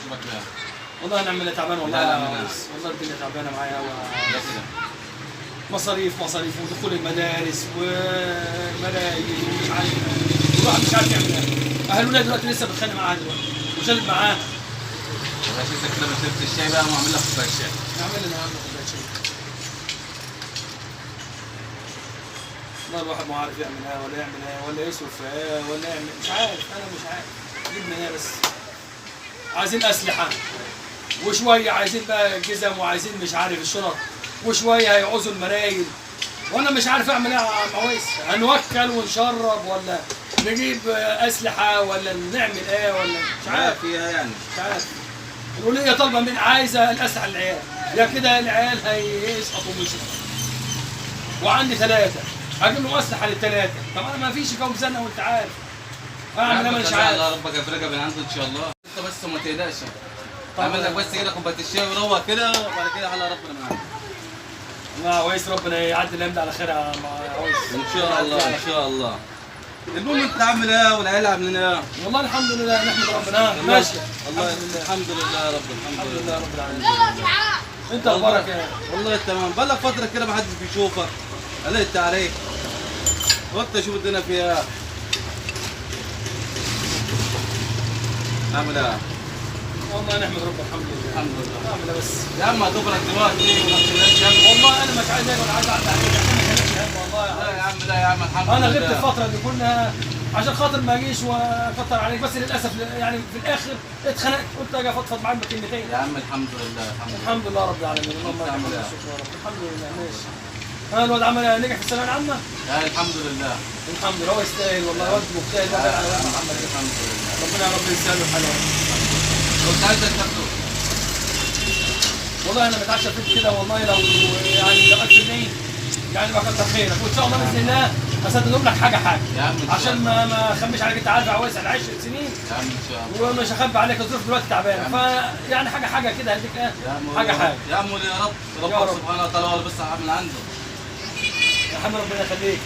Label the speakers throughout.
Speaker 1: اشوفك بيها.
Speaker 2: والله نعمل تعبان والله
Speaker 1: لا،
Speaker 2: والله الدنيا تعبانه معايا مصاريف ودخول المدارس وملايين ومش عارف الواحد مش عارف يعمل ايه. اهلنا دلوقتي لسه بتخانق معاها دلوقتي وشادد معاه.
Speaker 1: يا باشا انت كده شربت الشاي بقى واعمل لك كوبايه شاي.
Speaker 2: نعمل لنا يا عم كوبايه شاي. والله الواحد ما عارف يعمل ايه ولا يعمل ايه ولا يصرف في ايه ولا يعمل مش عارف. انا مش عارف اجيب من ايه. بس عايزين اسلحه وشويه عايزين بقى جزم وعايزين مش عارف الشنط وشويه هيعوزوا المرايل وانا مش عارف اعمل ايه يا عم عويس. هنوكل ونشرب ولا نجيب اسلحه ولا نعمل ايه ولا مش عارف
Speaker 1: فيها يعني
Speaker 2: مش عارف. الوليه طالبه من عايزه الاسلحه للعيال يا كده العيال هيسقطوا ومش وعندي 3 هجيب لهم اسلحه لل3. طب انا ما فيش كام سنه وانت عارف اعمل ايه مش عارف.
Speaker 1: الله ربك يفرجها من عنده ان شاء الله. انت بس ما تقلقش. اعمل لك بس كده كوبايه الشاي وروق كده وبعد كده على ربنا من عنده.
Speaker 2: الله عويس ربنا يعدي الايام دي على خير يا عويس.
Speaker 1: ان شاء الله ان شاء الله. المهم انت عامل ايه والعيال عاملين ايه؟
Speaker 2: والله الحمد لله نحمد ربنا ماشي.
Speaker 1: الحمد لله يا رب الحمد لله
Speaker 2: رب العالمين. انت اخبارك ايه؟
Speaker 1: والله تمام. بقالك فتره كده ما حدش بيشوفك. قلقت عليك. قلت اشوف الدنيا فيها. عامل ايه؟
Speaker 2: والله نحمد ربنا الحمد لله.
Speaker 1: الحمد لله.
Speaker 2: نعمل بس
Speaker 1: يا عم هتبرك دلوقتي وما تشيلهاش هم.
Speaker 2: والله انا مش عايز اجي ولا عايز اعدي عليك عشان ما كانش هم والله.
Speaker 1: لا يا عم لا يا عم الحمد لله.
Speaker 2: انا غبت الفتره اللي كنا عشان خاطر ما اجيش واكتر عليك بس للاسف يعني في الاخر اتخنقت قلت اجي افضفض معاك بكلمتين.
Speaker 1: يا عم الحمد لله
Speaker 2: الحمد لله رب العالمين. اللهم لك الحمد والشكر يا رب. الحمد لله ماشي. الواد عمل نجح في الثانويه العامه؟
Speaker 1: لا الحمد لله.
Speaker 2: الحمد لله هو يستاهل والله واد مجتهد على محمد.
Speaker 1: الحمد لله.
Speaker 2: ربنا يا رب يسهل له حاله.
Speaker 1: كنت عايزك تاخده.
Speaker 2: والله انا متعشى فيك كده والله لو يعني لو اكل يعني بقى كتر خيرك وان شاء الله باذن الله هسدد لك حاجه
Speaker 1: يا عم
Speaker 2: عشان ما اخمش عليك. انت عارف عويس على 10 سنين
Speaker 1: يا عم ان شاء الله
Speaker 2: ومش هخبي عليك الظروف دلوقتي تعبانه فيعني حاجه كده هديك ايه حاجه
Speaker 1: يا عم يا رب ربك سبحانه وتعالى هو اللي بس من عنده.
Speaker 2: يا حبيبي ربنا يخليك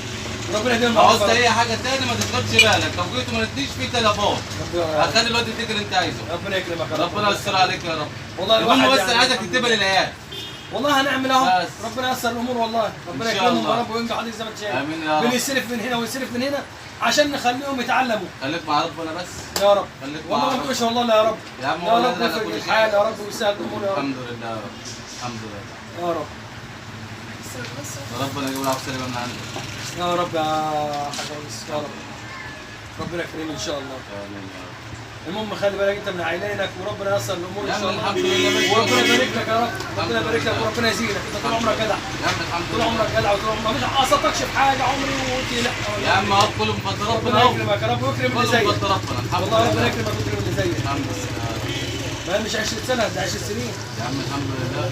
Speaker 2: ربنا يديم
Speaker 1: عاوز اي حاجه تاني ما تشغلش بالك. لو جيت وما اديش في تليفون هخلي الواد يديك اللي انت عايزه.
Speaker 2: ربنا يكرمك يا رب.
Speaker 1: ربنا يستر عليك يا رب.
Speaker 2: والله
Speaker 1: المهم بس انا عايزك تكتبها للعيال.
Speaker 2: والله هنعمل اهو ربنا ييسر الامور والله. ربنا يكرمهم يا رب وينجح عليك زي ما انت شايف.
Speaker 1: امين يا رب.
Speaker 2: بنصرف من هنا ويصرف من هنا عشان نخليهم يتعلموا.
Speaker 1: خليك مع ربنا بس
Speaker 2: يا رب.
Speaker 1: خليك مع
Speaker 2: والله ما تقولش والله لا يا رب.
Speaker 1: يا عم
Speaker 2: يا
Speaker 1: والله
Speaker 2: رب
Speaker 1: لا
Speaker 2: يفرج
Speaker 1: كل
Speaker 2: الحال
Speaker 1: شيء.
Speaker 2: يا رب ويسهل الامور يا رب.
Speaker 1: الحمد لله يا رب. الحمد لله
Speaker 2: يا رب.
Speaker 1: ربنا يجيب لك سلامه من عنده.
Speaker 2: يا رب يا حاج عويس يا رب. ربنا يكرمك ان شاء الله.
Speaker 1: امين يا رب.
Speaker 2: المهم خلي بالك انت من عيلانك وربنا ييسر الامور ان
Speaker 1: يا
Speaker 2: شاء
Speaker 1: عم
Speaker 2: الله.
Speaker 1: الحمد لله.
Speaker 2: وربنا يبارك لك يا رب. ربنا يبارك لك وربنا يزيدك. انت طول عمرك جدع.
Speaker 1: يا عم الحمد
Speaker 2: طول
Speaker 1: لله.
Speaker 2: عمرك جدع وطول عمرك مش قصدتكش في حاجه عمري وقلت لا.
Speaker 1: يا عم اهو كله بفضل ربنا
Speaker 2: ربنا
Speaker 1: اهو.
Speaker 2: يكرمك يا رب ويكرم اللي
Speaker 1: كله
Speaker 2: زيك.
Speaker 1: بفضل ربنا الحمد لله.
Speaker 2: والله ربنا يكرمك ويكرم اللي زيك.
Speaker 1: الحمد لله.
Speaker 2: ما هي مش 20 سنه ده 10 سنين.
Speaker 1: يا عم الحمد لله.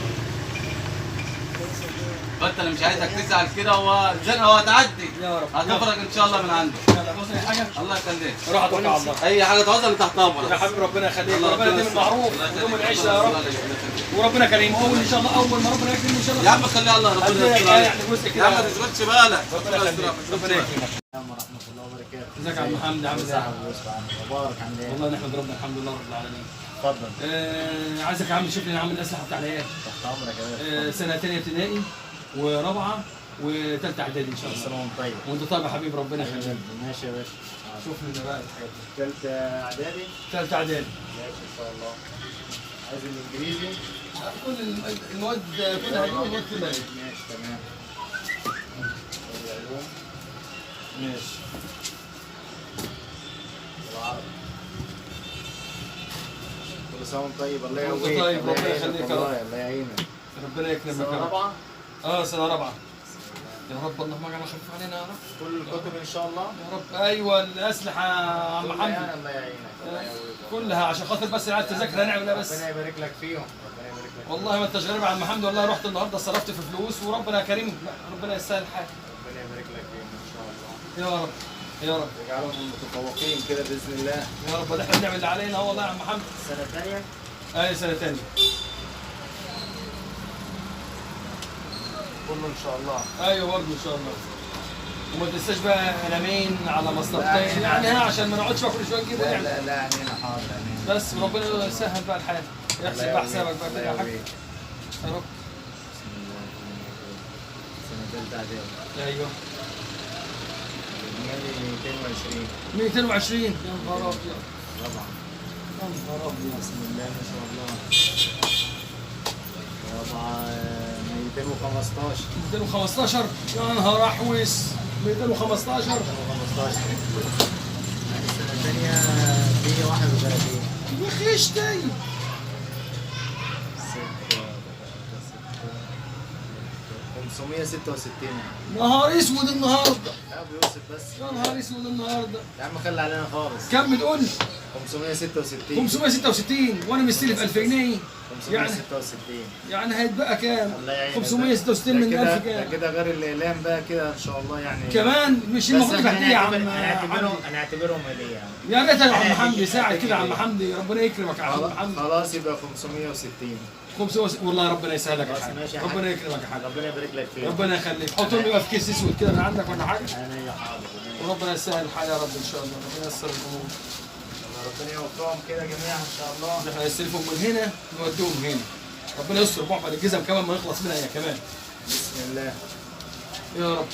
Speaker 1: فانت انا مش عايزك تزعل كده هو زنقه هو هتعدي.
Speaker 2: يا رب.
Speaker 1: هتفرج ان شاء الله من عنده.
Speaker 2: يلا بص اي حاجه.
Speaker 1: الله يخليك.
Speaker 2: روح اتوكل على الله.
Speaker 1: اي حاجه تعوزها اللي تحت امرك.
Speaker 2: يا حبيبي ربنا يخليك
Speaker 1: الله
Speaker 2: وربنا يديم المعروف ويدوم العيشه يا رب. وربنا كريم اول ان شاء الله اول ما ربنا يكرم ان شاء الله.
Speaker 1: يا عم خليها الله ربنا يستر عليك.
Speaker 2: يعني جزء
Speaker 1: يا
Speaker 2: كده
Speaker 1: عم ما تشغلش بالك.
Speaker 2: ربنا يخليك ربنا يكرمك.
Speaker 3: السلام ورحمة الله وبركاته.
Speaker 2: ازيك يا عم محمد عامل ايه؟
Speaker 3: مبارك عامل ايه؟
Speaker 2: والله نحمد ربنا الحمد لله رب العالمين.
Speaker 3: اتفضل.
Speaker 2: عايزك يا عم تشوف لي عامل الاسلحه بتاع العيال.
Speaker 3: تحت امرك يا باشا.
Speaker 2: سنه ثانيه ابتدائي ورابعه وثالثه اعدادي ان شاء الله.
Speaker 3: سلام طيب.
Speaker 2: وانت طيب يا حبيبي ربنا يخليك.
Speaker 3: ماشي يا باشا.
Speaker 2: شوف لنا بقى الحاجات دي.
Speaker 3: ثالثة اعدادي؟
Speaker 2: ثالثه اعدادي.
Speaker 3: ماشي ان شاء الله. عايز الانجليزي؟
Speaker 2: كل المواد كلها هجيب المواد كلها.
Speaker 3: ماشي تمام. العلوم؟
Speaker 2: ماشي.
Speaker 3: العربي. كل سنة وانت طيب الله
Speaker 2: وانت
Speaker 3: يقويك.
Speaker 2: طيب ربنا يخليك يا رب.
Speaker 3: الله يعينك.
Speaker 2: ربنا يكرمك يا
Speaker 3: سنة
Speaker 2: رب.
Speaker 3: رابعة؟
Speaker 2: سنه رابعه. يا رب اللهم اجعل خفيف علينا يا رب.
Speaker 3: كل الكتب ان شاء الله؟
Speaker 2: يا رب ايوه الاسلحه يا عم
Speaker 3: كلها
Speaker 2: محمد.
Speaker 3: يعني الله يعينك. الله يقويك.
Speaker 2: كلها عشان خاطر بس العيال تذاكر هنعمل ايه بس.
Speaker 3: ربنا يبارك لك فيهم. ربنا يبارك لك.
Speaker 2: والله ما انتش غريب يا عم محمد والله رحت النهارده صرفت في فلوس وربنا كريم ربنا يسهل الحال.
Speaker 3: ربنا يبارك لك فيهم ان شاء الله.
Speaker 2: يا رب يا رب
Speaker 3: يجعلهم متفوقين كده باذن الله.
Speaker 2: يا رب ده احنا بنعمل اللي علينا والله يا عم محمد.
Speaker 3: السنة الثانية؟
Speaker 2: اي سنه ثانيه.
Speaker 3: كله ان شاء الله.
Speaker 2: ايوه برضه ان شاء الله. وما تنساش بقى قلمين على
Speaker 3: لا،
Speaker 2: مسطرتين يعني ها عشان ما نقعدش بقى كل شويه نجيب
Speaker 3: لا
Speaker 2: يعني.
Speaker 3: لا لا عنينا حاضر عنينا.
Speaker 2: بس وربنا يسهل بقى الحال، يحسب بقى حسابك بقى كده يا حاج.
Speaker 3: يقويك.
Speaker 2: يا رب.
Speaker 3: بسم الله الرحمن الرحيم. سنة تالتة إعدادي.
Speaker 2: ايوه.
Speaker 3: المالي 220.
Speaker 2: 220 يا نهار ابيض.
Speaker 3: طبعا.
Speaker 2: يا نهار ابيض.
Speaker 3: بسم الله ما شاء الله. طبعا 215.
Speaker 2: 215 يا نهار احوس. 215
Speaker 3: 215. السنة الثانية 131.
Speaker 2: يا اخي ايش تاني؟
Speaker 3: 566.
Speaker 2: نهار اسود النهارده.
Speaker 3: لا بيوسف بس.
Speaker 2: يا نهار اسود النهارده.
Speaker 3: يا عم خلي علينا خالص.
Speaker 2: كم بتقول؟
Speaker 3: 566.
Speaker 2: 566 وانا مستلف 1000 جنيه. يعني
Speaker 3: 566.
Speaker 2: يعني هيتبقى كام؟
Speaker 3: الله يعينك.
Speaker 2: 566 من
Speaker 3: ده
Speaker 2: 1000
Speaker 3: كده
Speaker 2: كام؟
Speaker 3: كده غير الاعلام بقى كده ان شاء الله يعني.
Speaker 2: كمان مش
Speaker 3: بس
Speaker 2: المفروض
Speaker 3: احنا
Speaker 2: هديه يا عم
Speaker 3: هنعتبرهم هديه يعني.
Speaker 2: يا ريت يا عم حمدي ساعد كده يا عم حمدي، ربنا يكرمك يا عم حمدي.
Speaker 3: خلاص يبقى 560.
Speaker 2: 500 والله ربنا يسهلك يا
Speaker 3: خلاص
Speaker 2: حاج،
Speaker 3: ماشي يا حاج.
Speaker 2: ربنا يكرمك يا حاج،
Speaker 3: ربنا يبارك لك فيك.
Speaker 2: ربنا يخليك. حطهم لي بقى في كيس اسود كده من عندك ولا حاجه،
Speaker 3: انا يا حاضر.
Speaker 2: وربنا يسهل الحال يا رب ان شاء الله، ربنا ييسر الامور.
Speaker 3: ربنا يوفقهم كده جميعا ان شاء الله.
Speaker 2: احنا نستلفهم من هنا نوديهم هنا، ربنا يستر بعض الجزم كمان ما نخلص منها هي كمان
Speaker 3: بسم الله.
Speaker 2: يا رب.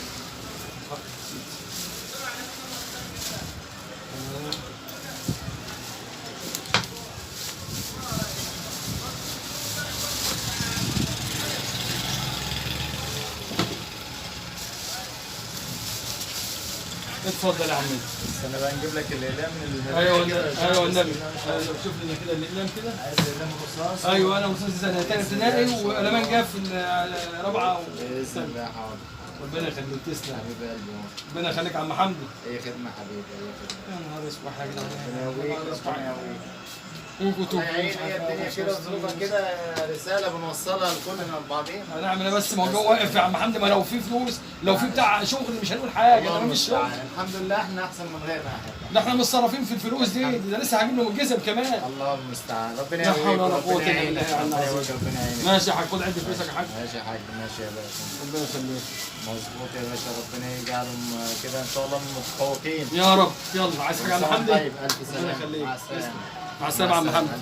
Speaker 2: اتفضل يا عمي.
Speaker 3: بس انا بقى نجيب لك الاقلام من
Speaker 2: ايوه ايوه النبي، أيوة، شوف لنا كده الاقلام كده.
Speaker 3: عايز الاقلام رصاص.
Speaker 2: ايوه انا استاذ سنه ثانيه ابتدائي وقلمان جاب في رابعه
Speaker 3: باذن الله حاضر.
Speaker 2: ربنا يخليك تسلم.
Speaker 3: حبيب قلبي.
Speaker 2: ربنا يخليك يا عم حمدي.
Speaker 3: اي خدمه حبيبي اي خدمه.
Speaker 2: يا نهار اسود يا
Speaker 3: ربنا
Speaker 2: جدعان.
Speaker 3: يقويك ربنا يقويك.
Speaker 2: وكتب.
Speaker 3: هي الدنيا كده ظروفها كده رساله بنوصلها لكلنا لبعضين.
Speaker 2: هنعمل ايه بس؟ ما هو جو واقف يا عم حمدي، ما لو في فلوس لو في بتاع شغل مش هنقول حاجه، ده مفيش شغل.
Speaker 3: الحمد لله احنا احسن من غيرنا.
Speaker 2: ده احنا متصرفين في الفلوس دي، ده لسه هجيب لهم الجزم كمان.
Speaker 3: الله المستعان. ربنا
Speaker 2: لا حول
Speaker 3: يقويك
Speaker 2: ولا قوة
Speaker 3: ربنا
Speaker 2: إلا
Speaker 3: يعينك.
Speaker 2: بالله العلي
Speaker 3: ربنا
Speaker 2: العظيم.
Speaker 3: يقويك ربنا يعينك.
Speaker 2: ماشي يا حاج، خد عندي فلوسك يا حاج.
Speaker 3: ماشي يا حاج ماشي يا باشا.
Speaker 2: ربنا يخليك.
Speaker 3: مظبوط يا باشا ربنا يجعلهم كده ان شاء الله متفوقين.
Speaker 2: يا رب. يلا عايز حاجه يا عم حمدي؟
Speaker 3: طيب الف
Speaker 2: ربنا
Speaker 3: سلامه.
Speaker 2: يخليك.
Speaker 3: مع السلامه.
Speaker 2: مع السلامه يا عم حمدي.